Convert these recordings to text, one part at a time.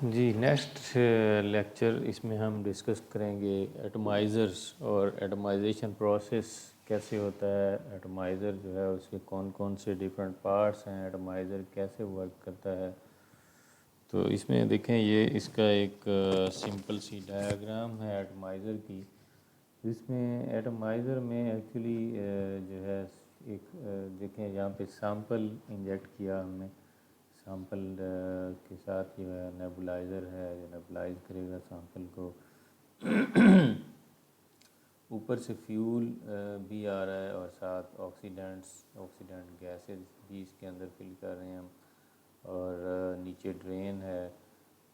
जी, next lecture इसमें हम discuss करेंगे एटमाइज़र्स और एटमाइज़ेशन प्रोसेस कैसे होता है। एटमाइज़र जो है उसके कौन कौन से डिफरेंट पार्ट्स हैं, एटमाइज़र कैसे वर्क करता है। तो इसमें देखें, ये इसका एक सिंपल सी डायग्राम है एटमाइज़र की, जिसमें एटमाइज़र में एक्चुअली जो है एक देखें यहाँ पे सैंपल इंजेक्ट किया हमने। सैंपल के साथ जो है नेबुलाइज़र है, जो नेबुलाइज करेगा सैंपल को। ऊपर से फ्यूल भी आ रहा है और साथ ऑक्सीडेंट गैसेस भी इसके अंदर फिल कर रहे हैं हम। और नीचे ड्रेन है।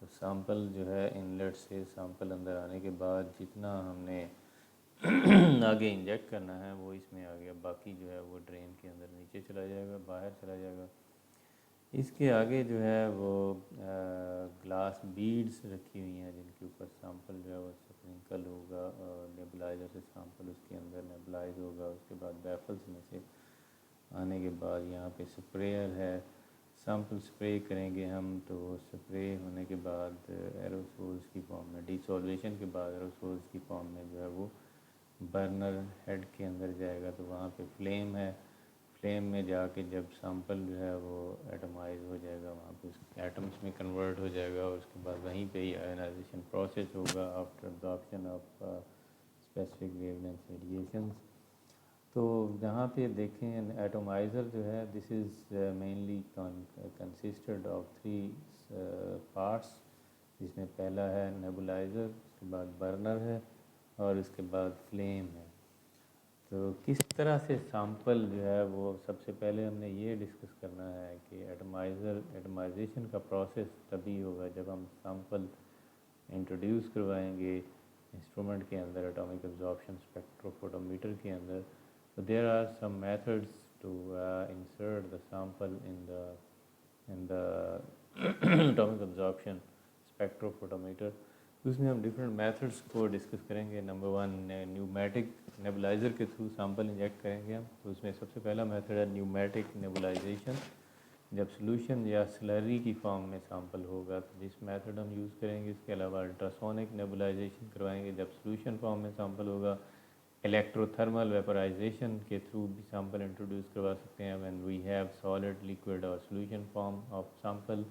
तो सैंपल जो है इनलेट से सैंपल अंदर आने के बाद जितना हमने आगे इंजेक्ट करना है वो इसमें आ गया, बाकी जो है वो ड्रेन के अंदर नीचे चला जाएगा, बाहर चला जाएगा। इसके आगे जो है वो ग्लास बीड्स रखी हुई हैं जिनके ऊपर सैंपल जो है वो स्प्रिंकल होगा और नेबुलाइज़र से सैंपल उसके अंदर नेबुलाइज होगा। उसके बाद बैफल्स में से आने के बाद यहाँ पे स्प्रेयर है, सैंपल स्प्रे करेंगे हम। तो स्प्रे होने के बाद एरोसोल्स की फॉर्म में, डिसॉल्वेशन के बाद एरोसोल्स की फॉर्म में जो है वो बर्नर हेड के अंदर जाएगा। तो वहाँ पे फ्लेम है, फ्लेम में जाके जब सैंपल जो है वो एटमाइज हो जाएगा, वहाँ पे उसके एटम्स में कन्वर्ट हो जाएगा और उसके बाद वहीं पे ही आयनाइजेशन प्रोसेस होगा after absorption of specific wavelength radiations. तो यहाँ पे देखें एटमाइज़र जो है this is mainly consisted of three parts, जिसमें पहला है नेबुलाइज़र, उसके बाद बर्नर है और उसके बाद फ्लेम है। तो किस तरह से सैंपल जो है वो, सबसे पहले हमने ये डिस्कस करना है कि एटमाइजेशन का प्रोसेस तभी होगा जब हम सैंपल इंट्रोड्यूस करवाएंगे इंस्ट्रूमेंट के अंदर, एटॉमिक एब्जॉर्प्शन स्पेक्ट्रोफोटोमीटर के अंदर। तो there are some methods to insert the sample in the atomic absorption spectrophotometer. तो उसमें हम डिफरेंट मेथड्स को डिस्कस करेंगे। नंबर वन, न्यूमेटिक नेबुलाइज़र के थ्रू सैंपल इंजेक्ट करेंगे हम। तो उसमें सबसे पहला मेथड है न्यूमेटिक नेबुलाइजेशन। जब सोल्यूशन या स्लरी की फॉर्म में सैंपल होगा तो जिस मेथड हम यूज़ करेंगे। इसके अलावा अल्ट्रासोनिक नेबुलाइजेशन करवाएंगे जब सोल्यूशन फॉर्म में सैंपल होगा। इलेक्ट्रोथर्मल वेपराइजेशन के थ्रू भी सैंपल इंट्रोड्यूस करवा सकते हैं when we have solid, liquid और solution form of sample.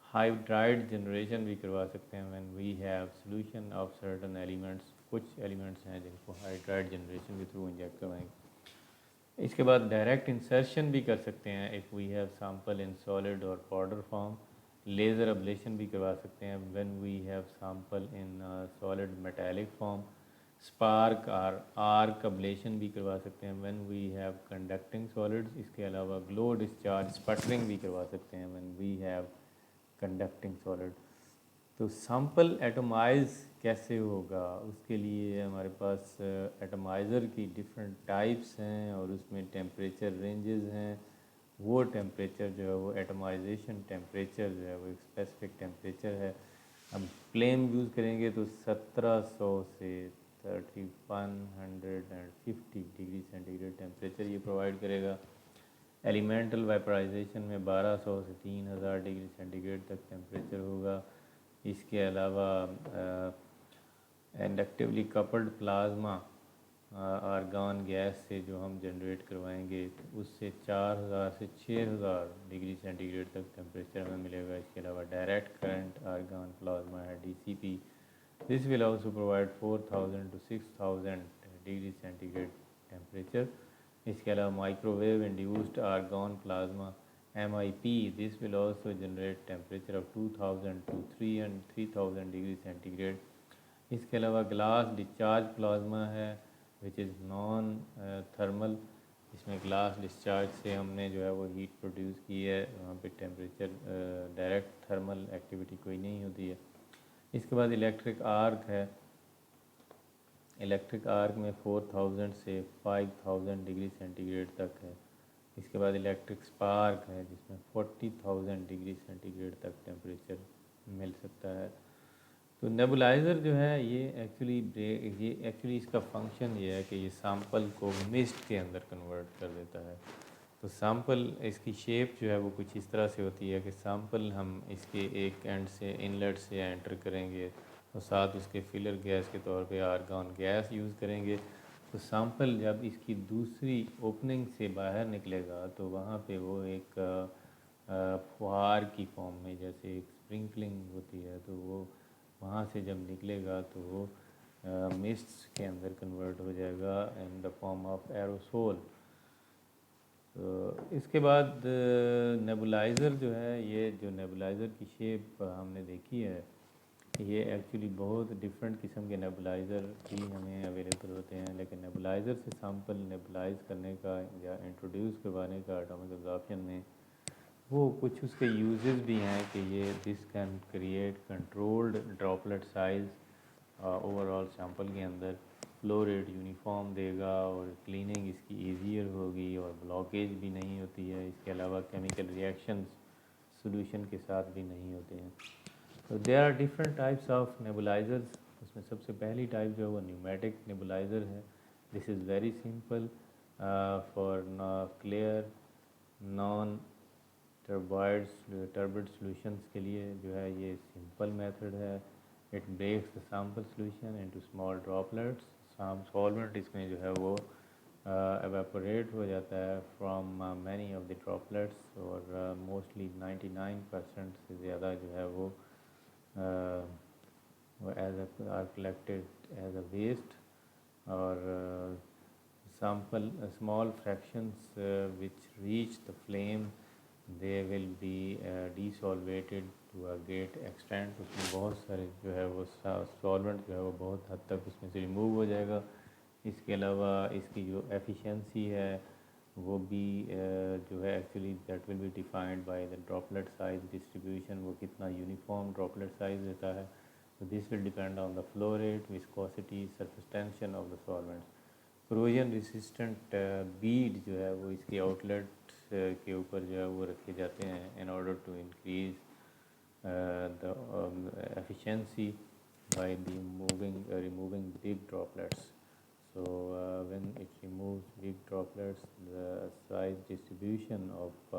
Hydride generation भी करवा सकते हैं when we have solution of certain elements. कुछ एलिमेंट्स हैं जिनको हाइड्राइड जनरेशन के थ्रू इंजेक्ट करवाएंगे। इसके बाद डायरेक्ट इंसर्शन भी कर सकते हैं if we have sample in solid और पाउडर फॉर्म। लेज़र अब्लेशन भी करवा सकते हैं when we have sample in solid metallic form. Spark और आर्क अब्लेशन भी करवा सकते हैं when we have conducting solids. इसके अलावा ग्लो डिस्चार्ज स्पटरिंग भी करवा सकते हैं when we have conducting solid. तो सैंपल एटमाइज कैसे होगा, उसके लिए हमारे पास एटमाइज़र की डिफरेंट टाइप्स हैं और उसमें टेम्परेचर रेंजेस हैं। वो टेम्परेचर जो है वो एटमाइजेशन टेम्परेचर जो है वो एक स्पेसिफिक टेम्परेचर है। हम फ्लेम यूज़ करेंगे तो 1700 से 3150 डिग्री सेंटीग्रेड टेम्परेचर ये प्रोवाइड करेगा। एलिमेंटल वेपराइजेशन में 1200 से 3000 डिग्री सेंटीग्रेड तक टेम्परेचर होगा। इसके अलावा inductively coupled plasma argon gas से जो हम जनरेट करवाएंगे तो उससे 4000 से 6000 डिग्री सेंटीग्रेड तक टेम्परेचर हमें मिलेगा। इसके अलावा डायरेक्ट करंट आर्गन प्लाज्मा है DCP। This will also provide 4000 to 6000 degree centigrade temperature. इसके अलावा microwave induced argon plasma MIP, this will also generate temperature of 2000 to 3000 degree centigrade. इसके अलावा ग्लास डिस्चार्ज प्लाज्मा है विच इज़ नॉन थर्मल। इसमें glass discharge से हमने जो है वो हीट प्रोड्यूस की है, वहाँ पे टेम्परेचर डायरेक्ट थर्मल एक्टिविटी कोई नहीं होती है। इसके बाद इलेक्ट्रिक आर्क है। इलेक्ट्रिक आर्क में 4000 से 5000 डिग्री सेंटीग्रेड तक है। इसके बाद इलेक्ट्रिक स्पार्क है जिसमें 40,000 डिग्री सेंटीग्रेड तक टेम्परेचर मिल सकता है। तो नेबुलाइज़र जो है ये एक्चुअली इसका फंक्शन ये है कि ये सैंपल को मिस्ट के अंदर कन्वर्ट कर देता है। तो सैम्पल इसकी शेप जो है वो कुछ इस तरह से होती है कि सैम्पल हम इसके एक एंड से इनलेट से एंटर करेंगे और साथ उसके फिलर गैस के तौर पे आर्गन गैस यूज़ करेंगे। तो सैम्पल जब इसकी दूसरी ओपनिंग से बाहर निकलेगा तो वहाँ पे वो एक फुहार की फॉर्म में, जैसे एक स्प्रिंकलिंग होती है, तो वो वहाँ से जब निकलेगा तो वो मिस्ट के अंदर कन्वर्ट हो जाएगा in the form of aerosol. तो इसके बाद नेबुलाइज़र जो है, ये जो नेबुलाइज़र की शेप हमने देखी है, ये एक्चुअली बहुत डिफरेंट किस्म के नेबुलाइज़र भी हमें अवेलेबल होते हैं, लेकिन नेबुलाइज़र से सैम्पल नेबुलाइज करने का या इंट्रोड्यूस करवाने का एटॉमिक एब्जॉर्प्शन में वो कुछ उसके यूजेस भी हैं कि ये this can create controlled droplet size overall sample के अंदर, फ्लो रेट यूनिफॉर्म देगा और क्लीनिंग इसकी ईजियर होगी और ब्लॉकेज भी नहीं होती है। इसके अलावा केमिकल रिएक्शंस सॉल्यूशन के साथ भी नहीं होते हैं। तो there are different types of nebulizers. उसमें सबसे पहली टाइप जो है वो न्यूमेटिक नेबुलाइज़र है। This is very simple for clear non turbid solutions के लिए जो है ये सिंपल मेथड है। It breaks the sample solution into small droplets. Solvent इसमें जो है वो एवेपोरेट हो जाता है from many of the droplets और मोस्टली 99% से ज़्यादा जो है वो as are collected as a waste और sample small fractions which reach the flame, they will be desolvated to a great extent। उसमें बहुत सारे जो है वो सॉल्वेंट जो है वो बहुत हद तक उसमें से रिमूव हो जाएगा। इसके अलावा इसकी जो एफिशिएंसी है वो भी जो है actually that will be defined by the droplet size distribution. वो कितना यूनिफॉर्म ड्रॉपलेट साइज देता है, तो this will depend on the flow rate, viscosity, surface tension of the solvents. Corrosion resistant Beed जो है वो इसके आउटलेट के ऊपर जो है वो रखे जाते हैं in order to increase the efficiency by the removing big droplets। So when it removes big droplets, the size distribution of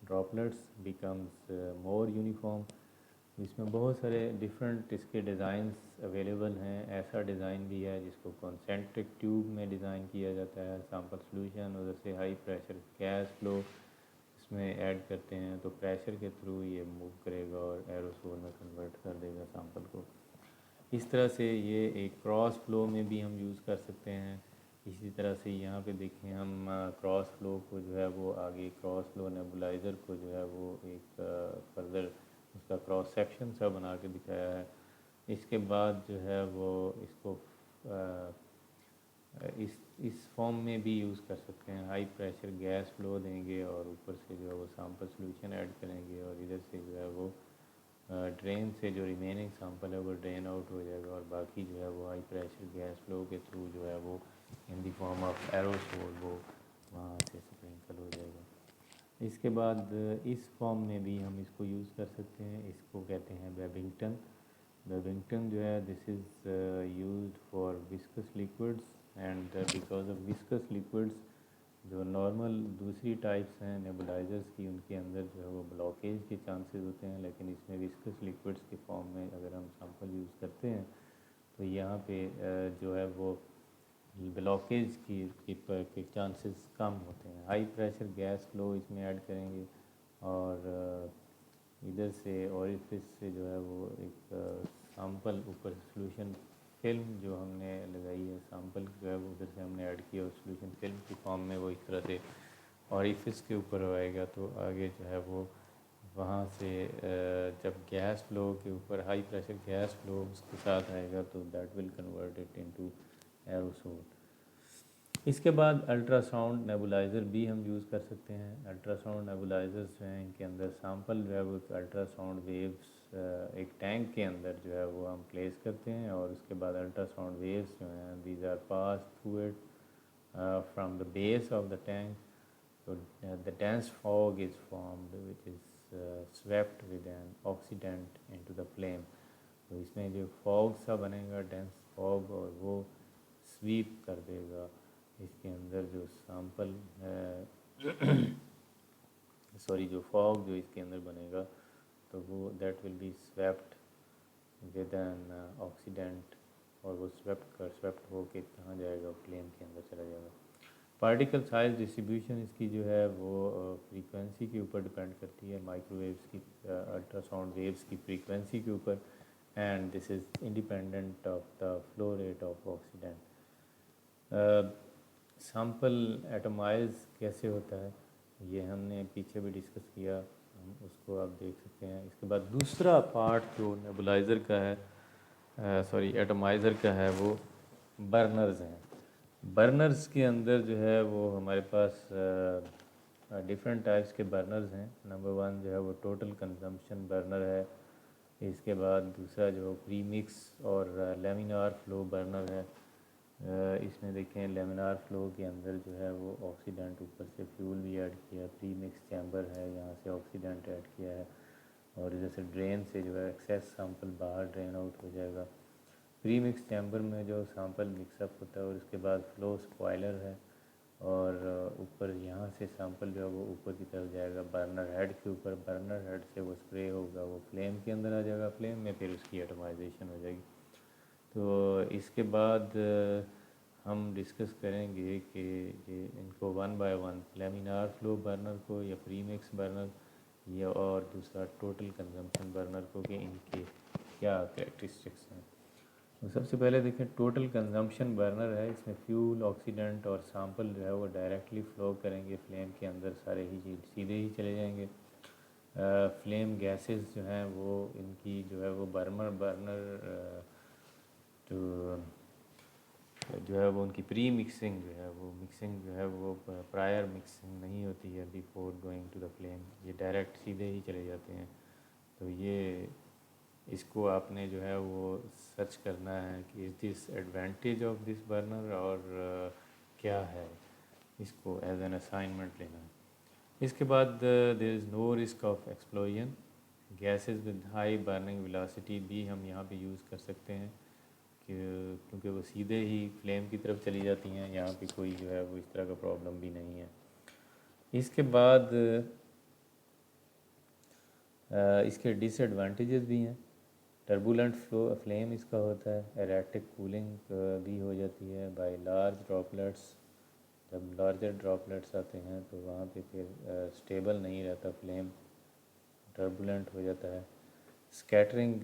droplets becomes more uniform। इसमें बहुत सारे डिफरेंट इसके डिज़ाइंस अवेलेबल हैं। ऐसा डिज़ाइन भी है जिसको कॉन्सेंट्रिक ट्यूब में डिज़ाइन किया जाता है। सैम्पल सॉल्यूशन उधर से हाई प्रेशर गैस फ्लो इसमें ऐड करते हैं तो प्रेशर के थ्रू ये मूव करेगा और एरोसोल में कन्वर्ट कर देगा सैम्पल को। इस तरह से ये एक क्रॉस फ्लो में भी हम यूज़ कर सकते हैं। इसी तरह से यहाँ पे देखें हम क्रॉस फ्लो को जो है वो आगे क्रॉस फ्लो नेबुलाइज़र को जो है वो एक फर्दर उसका क्रॉस सेक्शन सा बना के दिखाया है। इसके बाद जो है वो इसको इस फॉर्म में भी यूज़ कर सकते हैं। हाई प्रेशर गैस फ्लो देंगे और ऊपर से जो है वो सैम्पल सॉल्यूशन ऐड करेंगे और इधर से जो है वो ड्रेन से जो रिमेनिंग सैंपल है वो ड्रेन आउट हो जाएगा और बाकी जो है वो हाई प्रेशर गैस फ्लो के थ्रू जो है वो in the form of aerosol वो वहाँ से स्प्रिंकल हो जाएगा। इसके बाद इस फॉर्म में भी हम इसको यूज़ कर सकते हैं। इसको कहते हैं बेबिंगटन। बेबिंगटन जो है this is used for viscous liquids and because of viscous liquids जो नॉर्मल दूसरी टाइप्स हैं नेबुलाइजर्स की, उनके अंदर जो है वो ब्लॉकेज के चांसेस होते हैं, लेकिन इसमें विस्कस लिक्विड्स के फॉर्म में अगर हम सैंपल यूज़ करते हैं तो यहाँ पे जो है वो ब्लॉकेज के चांसेस कम होते हैं। हाई प्रेशर गैस फ्लो इसमें ऐड करेंगे और इधर से ओरिफिस से जो है वो एक सैंपल ऊपर सॉल्यूशन फिल्म जो हमने लगाई है सैंपल जो है वो उधर से हमने ऐड किया और सॉल्यूशन फिल्म की फॉर्म में वो इस तरह से ओरिफिस के ऊपर आएगा। तो आगे जो है वो वहाँ से जब गैस फ्लो के ऊपर हाई प्रेशर गैस फ्लो उसके साथ आएगा तो that will convert it into aerosol. इसके बाद अल्ट्रासाउंड नेबुलाइज़र भी हम यूज़ कर सकते हैं। अल्ट्रासाउंड नेबुलाइज़र्स जो हैं इनके अंदर सैंपल जो है वो अल्ट्रासाउंड वेव्स एक टैंक के अंदर जो है वो हम प्लेस करते हैं और उसके बाद अल्ट्रासाउंड वेव्स जो हैं these are pass through it from the base of the tank. तो the dense fog is formed which is swept with an oxidant into the flame. तो इसमें जो फॉग सा बनेगा डेंस फॉग और वो स्वीप कर देगा इसके अंदर जो सैंपल है सॉरी जो फॉग जो इसके अंदर बनेगा तो वो that will be swept with an oxidant, और वो स्वेप्ट हो के कहाँ जाएगा, फ्लेम के अंदर चला जाएगा। पार्टिकल साइज डिस्ट्रीब्यूशन इसकी जो है वो फ्रीक्वेंसी के ऊपर डिपेंड करती है, माइक्रोवेव्स की अल्ट्रासाउंड वेव्स की फ्रीक्वेंसी के ऊपर, and this is independent of the flow rate of oxidant. Sample atomise कैसे होता है ये हमने पीछे भी डिस्कस किया, हम उसको आप देख सकते हैं। इसके बाद दूसरा पार्ट जो नेबुलाइज़र का है, सॉरी एटमाइज़र का है, वो बर्नर्स हैं। बर्नर्स के अंदर जो है वो हमारे पास डिफरेंट टाइप्स के बर्नर्स हैं। नंबर वन जो है वो टोटल कंजम्पशन बर्नर है। इसके बाद दूसरा जो प्री मिक्स और लेमिनार फ्लो बर्नर है। इसमें देखें लेमिनार फ्लो के अंदर जो है वो ऑक्सीडेंट ऊपर से फ्यूल भी ऐड किया, प्री मिक्स चैम्बर है, यहाँ से ऑक्सीडेंट ऐड किया है, और जैसे ड्रेन से जो है एक्सेस सैंपल बाहर ड्रेन आउट हो जाएगा। प्री मिक्स चैम्बर में जो सैंपल मिक्सअप होता है और उसके बाद फ्लो स्पॉइलर है, और ऊपर यहाँ से सैंपल जो है वो ऊपर की तरफ जाएगा बर्नर हेड के ऊपर। बर्नर हेड से वो स्प्रे होगा, वो फ्लेम के अंदर आ जाएगा, फ्लेम में फिर उसकी एटमाइजेशन हो जाएगी। तो इसके बाद हम डिस्कस करेंगे कि ये इनको one by one, laminar flow burner को या प्री मिक्स बर्नर या और दूसरा टोटल कंजम्पशन बर्नर को, कि इनके क्या कैरेक्टरिस्टिक्स हैं। तो सबसे पहले देखें टोटल कंजम्पशन बर्नर है। इसमें फ्यूल, ऑक्सीडेंट और सैंपल जो है वो डायरेक्टली फ़्लो करेंगे फ्लेम के अंदर, सारे ही चीज़ सीधे ही चले जाएंगे। फ्लेम गैसेस जो हैं वो इनकी जो है वो बर्नर तो जो है वो उनकी प्री मिक्सिंग जो है वो मिक्सिंग जो है वो प्रायर मिक्सिंग नहीं होती है before going to the flame, ये डायरेक्ट सीधे ही चले जाते हैं। तो ये इसको आपने जो है वो सर्च करना है कि is this advantage of this burner, और क्या है, इसको एज एन असाइनमेंट लेना है। इसके बाद there is no risk of explosion. Gases with high burning velocity भी हम यहाँ पे यूज़ कर सकते हैं कि क्योंकि वो सीधे ही फ्लेम की तरफ चली जाती हैं, यहाँ पे कोई जो है वो इस तरह का प्रॉब्लम भी नहीं है। इसके बाद इसके डिसएडवांटेजेस भी हैं। टर्बुलेंट फ्लो फ्लेम इसका होता है, एरेटिक कूलिंग भी हो जाती है बाय लार्ज ड्रॉपलेट्स। जब लार्जर ड्रॉपलेट्स आते हैं तो वहाँ पे फिर स्टेबल नहीं रहता फ्लेम, टर्बुलेंट हो जाता है। स्कैटरिंग,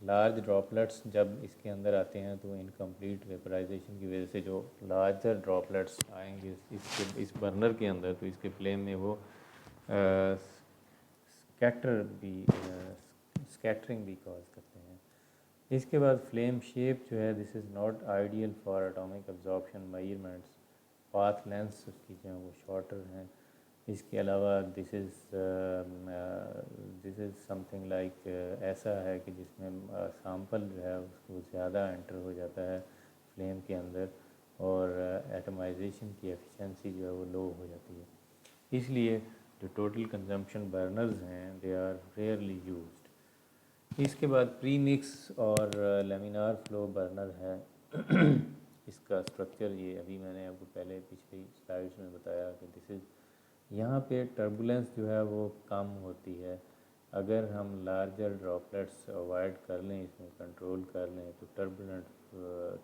लार्ज ड्रॉपलेट्स जब इसके अंदर आते हैं तो इनकम्प्लीट वेपराइजेशन की वजह से जो लार्जर ड्रॉपलेट्स आएंगे इस बर्नर के अंदर, तो इसके फ्लेम में वो स्कैटरिंग भी कॉज करते हैं। इसके बाद फ्लेम शेप जो है, this is not ideal for atomic absorption measurements. Path lens उसकी जो है वो शॉर्टर हैं। इसके अलावा दिस इज़ समथिंग लाइक ऐसा है कि जिसमें सैंपल जो है उसको ज़्यादा एंटर हो जाता है फ्लेम के अंदर, और एटमाइजेशन की एफिशिएंसी जो है वो लो हो जाती है। इसलिए जो टोटल कंजम्पशन बर्नर्स हैं दे आर रेयरली यूज्ड। इसके बाद प्री मिक्स और लेमिनार फ्लो बर्नर है। इसका स्ट्रक्चर ये अभी मैंने आपको पहले पिछली स्लाइड्स में बताया कि दिस इज़, यहाँ पे टर्बुलेंस जो है वो कम होती है। अगर हम लार्जर ड्रॉपलेट्स अवॉइड कर लें, इसमें कंट्रोल कर लें, तो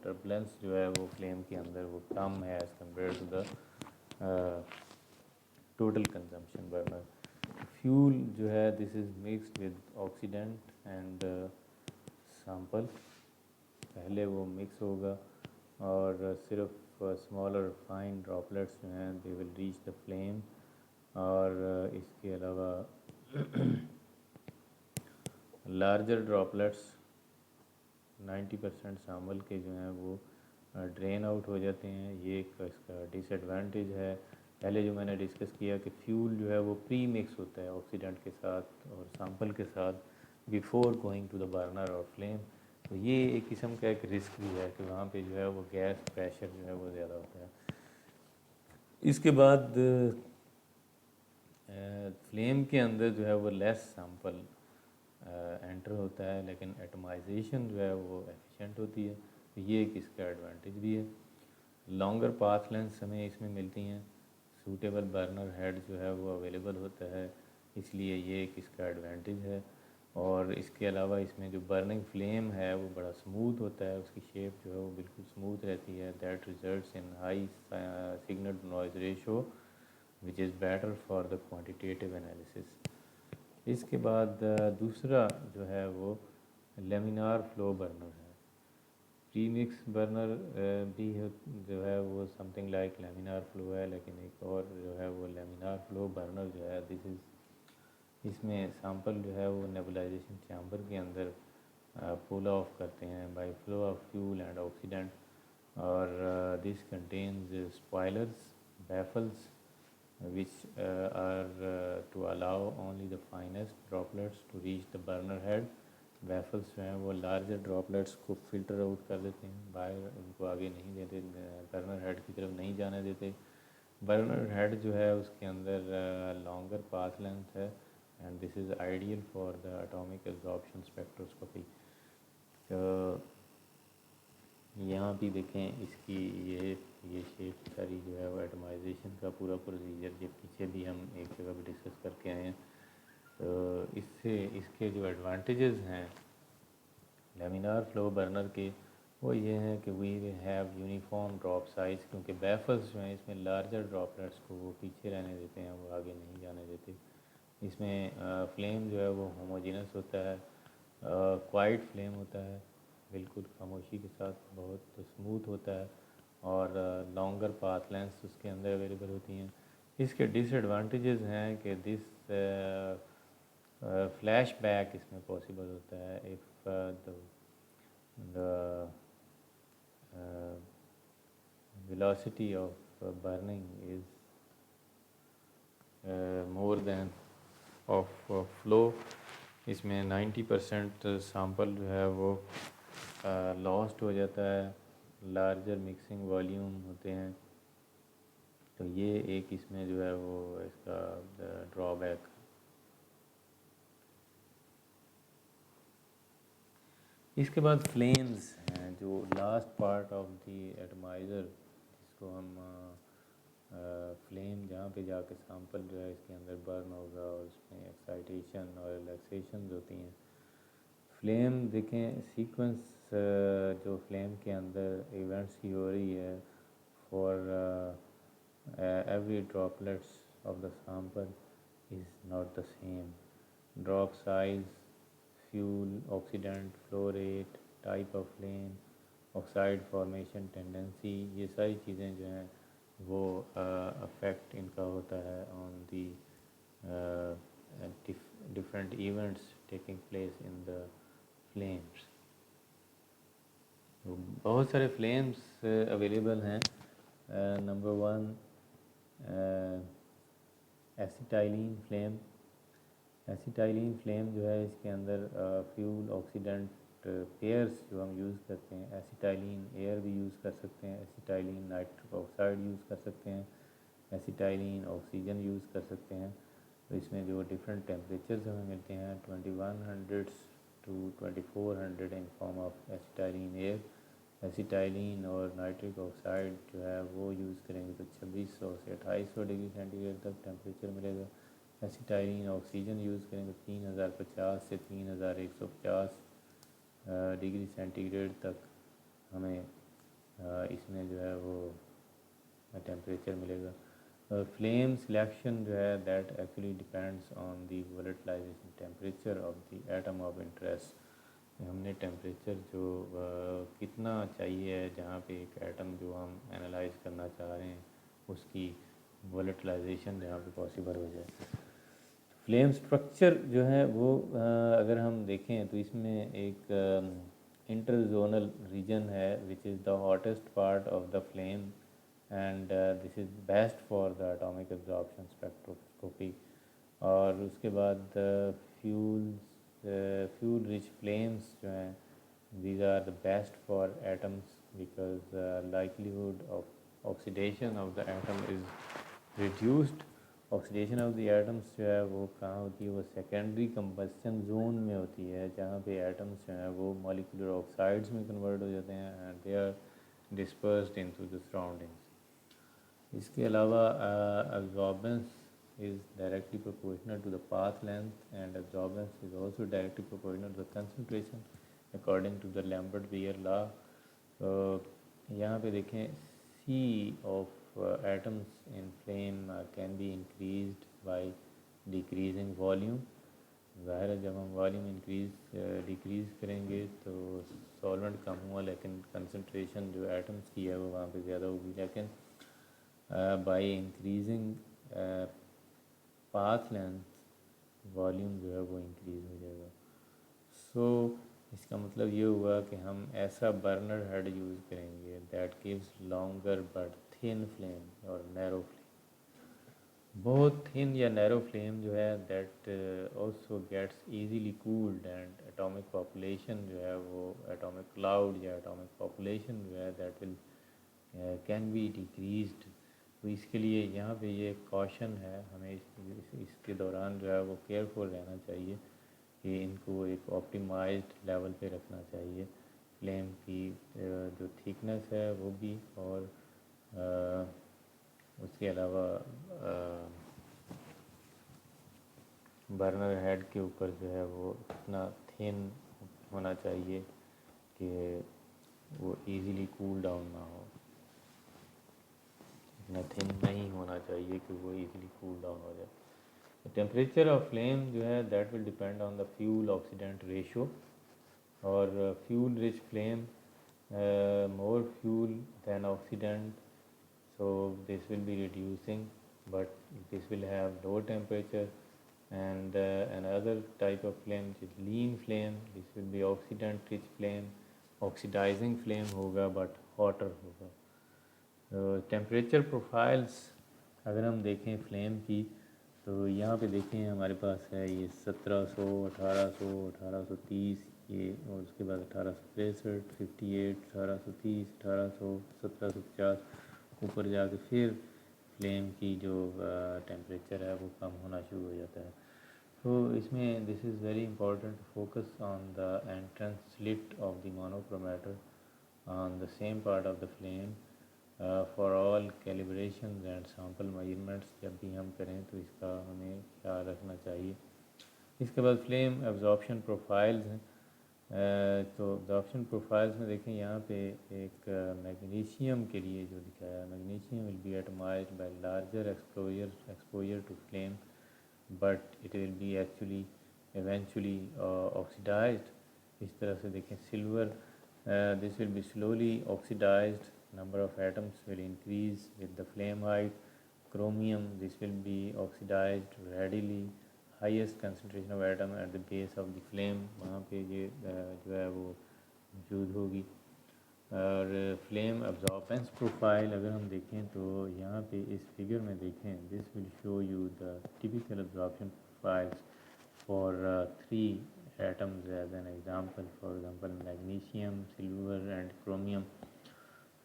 टर्बुलेंस जो है वो फ्लेम के अंदर वो कम है as compare to the total consumption burner. Fuel जो है this is mixed with oxidant and sample, पहले वो मिक्स होगा और सिर्फ स्मॉलर फाइन ड्रॉपलेट्स जो हैं they will reach the flame. और इसके अलावा लार्जर ड्रॉपलेट्स 90% सैंपल के जो हैं वो ड्रेन आउट हो जाते हैं। ये एक इसका डिसएडवांटेज है। पहले जो मैंने डिस्कस किया कि फ्यूल जो है वो प्री मिक्स होता है ऑक्सीडेंट के साथ और सैंपल के साथ before going to the burner और फ्लेम, तो ये एक किस्म का एक रिस्क भी है कि वहाँ पे जो है वो गैस प्रेशर जो है वो ज़्यादा होता है। इसके बाद फ्लेम के अंदर जो है वो लेस सैंपल एंटर होता है, लेकिन एटमाइजेशन जो है वो एफिशिएंट होती है, तो ये एक इसका एडवांटेज भी है। लॉन्गर पाथ लेंथ हमें इसमें मिलती हैं। सूटेबल बर्नर हेड जो है वो अवेलेबल होता है, इसलिए ये एक इसका एडवांटेज है। और इसके अलावा इसमें जो बर्निंग फ्लेम है वो बड़ा स्मूथ होता है, उसकी शेप जो है वो बिल्कुल स्मूथ रहती है। That results in high signal to noise ratio which is better for the quantitative analysis. इसके बाद दूसरा जो है वो लेमिनार फ्लो बर्नर है। प्रीमिक्स बर्नर भी जो है वो समथिंग लाइक लेमिनार फ्लो है, लेकिन एक और जो है वो लेमिनार फ्लो बर्नर जो है दिस इज़, इसमें सैंपल जो है वो नेबुलाइजेशन चैम्बर के अंदर पुल ऑफ करते हैं by flow of fuel and oxidant. और this contains spoilers baffles which are to allow only the finest droplets to reach the burner head। Waffles जो हैं वो लार्जर ड्रॉपलेट्स को फ़िल्टर आउट कर देते हैं, बाहर उनको आगे नहीं देते, बर्नर हेड की तरफ नहीं जाने देते। बर्नर हेड जो है उसके अंदर लॉन्गर पाथ लेंथ है and this is ideal for the atomic absorption spectroscopy. तो यहाँ भी देखें इसकी ये शेप सारी जो है वो एटमाइजेशन का पूरा प्रोसीजर ये पीछे भी हम एक जगह पे डिस्कस करके आए हैं। तो इससे इसके जो एडवांटेजेस हैं लेमिनार फ्लो बर्नर के वो ये हैं कि we have uniform drop size, क्योंकि बैफल्स जो हैं इसमें लार्जर ड्रॉपलेट्स को वो पीछे रहने देते हैं, वो आगे नहीं जाने देते। इसमें फ्लेम जो है वो होमोजेनस होता है, क्वाइट फ्लेम होता है, बिल्कुल खामोशी के साथ बहुत स्मूथ होता है, और लॉन्गर पाथ लेंथ्स उसके अंदर अवेलेबल होती हैं। इसके डिसएडवांटेजेस हैं कि दिस फ्लैश बैक इसमें पॉसिबल होता है if the velocity of burning is more than of flow। इसमें 90% सैंपल जो है वो लॉस्ट हो जाता है, लार्जर मिक्सिंग वॉल्यूम होते हैं। तो ये एक इसमें जो है वो इसका ड्रॉबैक। इसके बाद फ्लेम्स हैं, जो last part of the atomiser, जिसको हम फ्लेम जहाँ पे जाके सैंपल जो है इसके अंदर बर्न होगा और उसमें एक्साइटेशन और रिलैक्सेशन होती हैं। फ्लेम देखें सीक्वेंस जो फ्लेम के अंदर इवेंट्स की हो रही है for every droplets of the sample is not the same। Drop size, fuel, oxidant, flow rate, type of flame, oxide formation tendency, ये सारी चीज़ें जो हैं वो अफेक्ट इनका होता है on the different events taking place in the flames। बहुत सारे फ्लेम्स अवेलेबल हैं। Number 1 acetylene flame. Acetylene flame जो है इसके अंदर फ्यूल ऑक्सीडेंट पेयर्स जो हम यूज़ करते हैं, एसिटाइलिन एयर भी यूज़ कर सकते हैं, एसिटाइलिन नाइट्रिक ऑक्साइड यूज़ कर सकते हैं, एसिटाइलिन ऑक्सीजन यूज़ कर सकते हैं। तो इसमें जो डिफरेंट टेम्परेचर्स हमें मिलते हैं 2100 to 2400 in form of acetylene air. Acetylene और नाइट्रिक ऑक्साइड जो है वो यूज़ करेंगे तो 2600 से 2800 डिग्री सेंटीग्रेड तक टेम्परेचर मिलेगा। एसिटाइलिन ऑक्सीजन यूज़ करेंगे तो 3050 से 3150 डिग्री सेंटीग्रेड तक हमें इसमें जो है वो टेम्परेचर मिलेगा। फ्लेम सिलेक्शन जो है that actually depends on the volatilisation temperature of the atom of interest. हमने टेम्परेचर जो कितना चाहिए है जहाँ पे एक एटम जो हम एनालाइज करना चाह रहे हैं उसकी वोलेटिलाइजेशन जहाँ पे पॉसिबल हो जाए। फ्लेम स्ट्रक्चर जो है वो अगर हम देखें तो इसमें एक इंटरजोनल रीजन है which is the hottest part of the flame and this is best for the atomic absorption spectroscopy. और उसके बाद फ्यूल रिच फ्लेम्स जो हैं these are the best for atoms because likelihood of oxidation of the atom is reduced। Oxidation of the atoms जो है वो कहाँ होती है, वो सेकेंडरी कंबस्शन जोन में होती है, जहाँ पे एटम्स जो हैं वो मॉलिक्यूलर ऑक्साइड्स में कन्वर्ट हो जाते हैं and they are dispersed into the surroundings. इसके अलावा absorbance is directly proportional to the path length and absorbance is also directly proportional to the concentration according to the Lambert-Weir law. तो यहाँ पे देखें C of atoms in flame can be increased by decreasing volume. ज़ाहिर है जब हम volume decrease करेंगे तो सॉल्वेंट कम हुआ लेकिन कंसंट्रेशन जो एटम्स की है वो वहाँ पे ज़्यादा होगी, लेकिन by increasing path length volume जो है वो इंक्रीज़ हो जाएगा। सो इसका मतलब ये हुआ कि हम ऐसा बर्नर हेड यूज़ करेंगे that gives longer but thin flame और नैरो फ्लेम। बहुत थिन या नैरो फ्लेम जो है that also gets easily cooled and atomic population जो है वो एटॉमिक क्लाउड या एटॉमिक पॉपुलेशन जो है that will can be decreased. तो इसके लिए यहाँ पे ये कॉशन है, हमें इसके दौरान जो है वो केयरफुल रहना चाहिए कि इनको एक ऑप्टिमाइज्ड लेवल पे रखना चाहिए। फ्लेम की जो थिकनेस है वो भी, और उसके अलावा बर्नर हेड के ऊपर जो है वो इतना थिन होना चाहिए कि वो इजीली कूल डाउन ना हो, इतना थिन नहीं होना चाहिए कि वो इजीली कूल डाउन हो जाए। टेम्परेचर ऑफ फ्लेम जो है that will depend on the fuel oxidant ratio, और fuel rich flame more fuel than oxidant, so this will be reducing, but this will have low temperature. And another type of flame which is lean flame, this will be oxidant rich flame, oxidizing flame होगा but hotter होगा। Temperature profiles अगर हम देखें flame की तो यहाँ पे देखें हमारे पास है ये 1700, 1800, 1830 ये, और उसके बाद 1863, 58, 1830, 1800, 1750, ऊपर जाके फिर फ्लेम की जो टेम्परेचर है वो कम होना शुरू हो जाता है। तो इसमें this is very important focus on the entrance slit of the monochromator on the same part of the flame for all calibration and sample measurements जब भी हम करें तो इसका हमें ख्याल रखना चाहिए। इसके बाद फ्लेम एब्जॉर्प्शन प्रोफाइल्स हैं। तो एब्जॉर्प्शन प्रोफाइल्स में देखें यहाँ पे एक मैग्नीशियम के लिए जो दिखाया है, magnesium will be atomized by larger exposure to flame but it will be actually eventually oxidized। इस तरह से देखें silver, this will be slowly oxidized, number of atoms will increase with the flame height। chromium, this will be oxidized readily, highest concentration of atom at the base of the flame, वहाँ पे ये जो है वो मौजूद होगी। और flame absorbance profile अगर हम देखें तो यहाँ पे इस फिगर में देखें, this will show you the typical absorption profiles for 3 atoms as an example, for example magnesium, silver and chromium।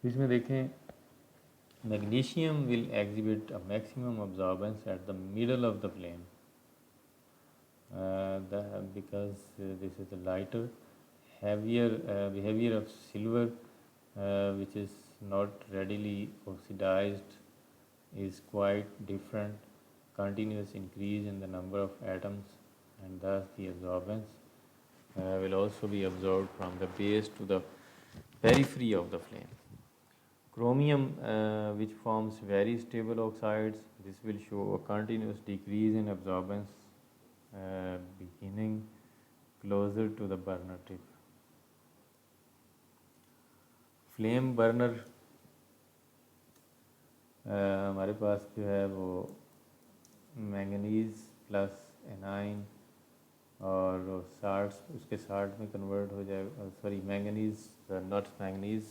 इसमें देखें magnesium will exhibit a maximum absorbance at the middle of the flame because this is a lighter, heavier behavior of silver which is not readily oxidized is quite different, continuous increase in the number of atoms and thus the absorbance will also be absorbed from the base to the periphery of the flame। Chromium which forms very stable oxides, this will show a continuous decrease in absorbance beginning closer to the burner tip। Flame burner हमारे पास जो है वो manganese plus A9 और salts उसके salt में convert हो जाएगा, sorry manganese not manganese,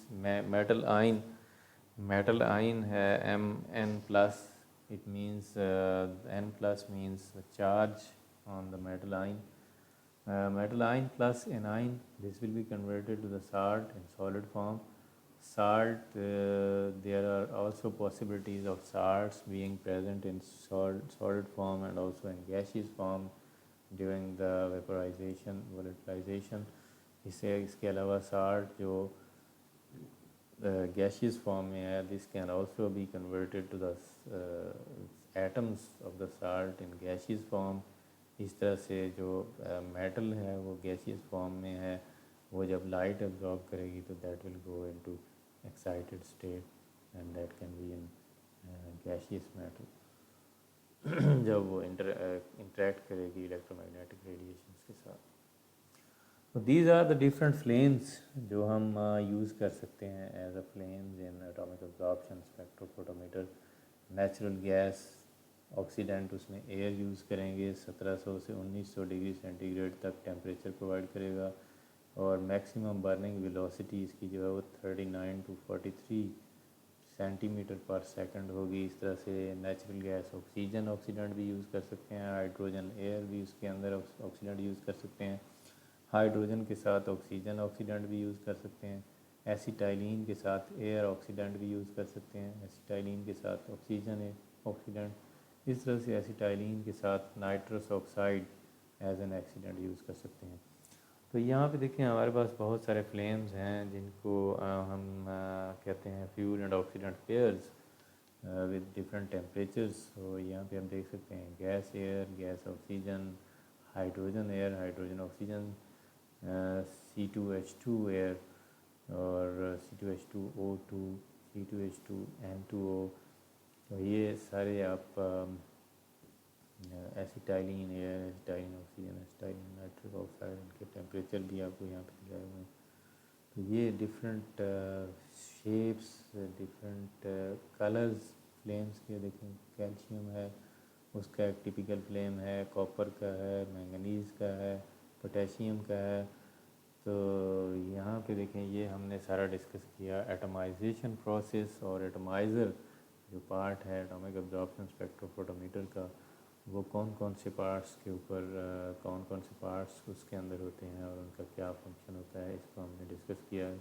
metal आइन है Mn plus, it means N plus means charge on the metal ion। Metal ion plus anion, this will be converted to the salt in solid form। Salt, there are also possibilities of salts being present in solid form and also in gaseous form during the vaporization, volatilization। इसके अलावा salt जो gaseous form में है, this can also be converted to the atoms of the salt in gaseous form. इस तरह से जो metal है वो गैशियस फॉर्म में है, वो जब लाइट एब्जॉर्ब करेगी तो that will go into excited state and that can be in gaseous matter जब वो इंटरेक्ट करेगी इलेक्ट्रोमैग्नेटिक रेडिएशंस के साथ। तो these are the different flames जो हम यूज़ कर सकते हैं as a flames in atomic absorption spectrophotometer. Natural gas oxidant, उसमें एयर यूज़ करेंगे, 1700 से 1900 डिग्री सेंटीग्रेड तक टेम्परेचर प्रोवाइड करेगा और मैक्सिमम बर्निंग वेलोसिटी इसकी जो है वो 39 टू 43 सेंटीमीटर पर सेकंड होगी। इस तरह से नेचुरल गैस ऑक्सीजन ऑक्सीडेंट भी यूज़ कर सकते हैं, हाइड्रोजन एयर भी उसके अंदर ऑक्सीडेंट यूज़ कर सकते हैं, हाइड्रोजन के साथ ऑक्सीजन ऑक्सीडेंट भी यूज़ कर सकते हैं, एसिटाइलिन के साथ एयर ऑक्सीडेंट भी यूज़ कर सकते हैं, एसिटाइलिन के साथ ऑक्सीजन ऑक्सीडेंट, इस तरह से एसिटाइलिन के साथ nitrous oxide as an oxidant use कर सकते हैं। तो यहाँ पे देखें हमारे पास बहुत सारे फ्लेम्स हैं जिनको हम कहते हैं fuel and oxidant pairs with different temperatures. तो यहाँ पे हम देख सकते हैं gas air, gas oxygen, hydrogen air, hydrogen oxygen, C2H2 air और C2H2O2, C2H2N2O। तो ये सारे आप acetylene air, acetylene oxygen, acetylene nitrous oxide, इनके टेम्परेचर भी आपको यहाँ पे दिखाए हुए हैं। तो ये different shapes, different colours flames के देखें, कैल्शियम है उसका एक टिपिकल फ्लेम है, कॉपर का है, मैंगनीज़ का है, पोटेशियम का है। तो यहाँ पे देखें ये हमने सारा डिस्कस किया एटमाइजेशन प्रोसेस और एटमाइज़र जो पार्ट है एटॉमिक अब्जॉर्प्शन स्पेक्ट्रोफोटोमीटर का, वो कौन कौन से पार्ट्स के ऊपर कौन कौन से पार्ट्स उसके अंदर होते हैं और उनका क्या फंक्शन होता है, इसको हमने डिस्कस किया है।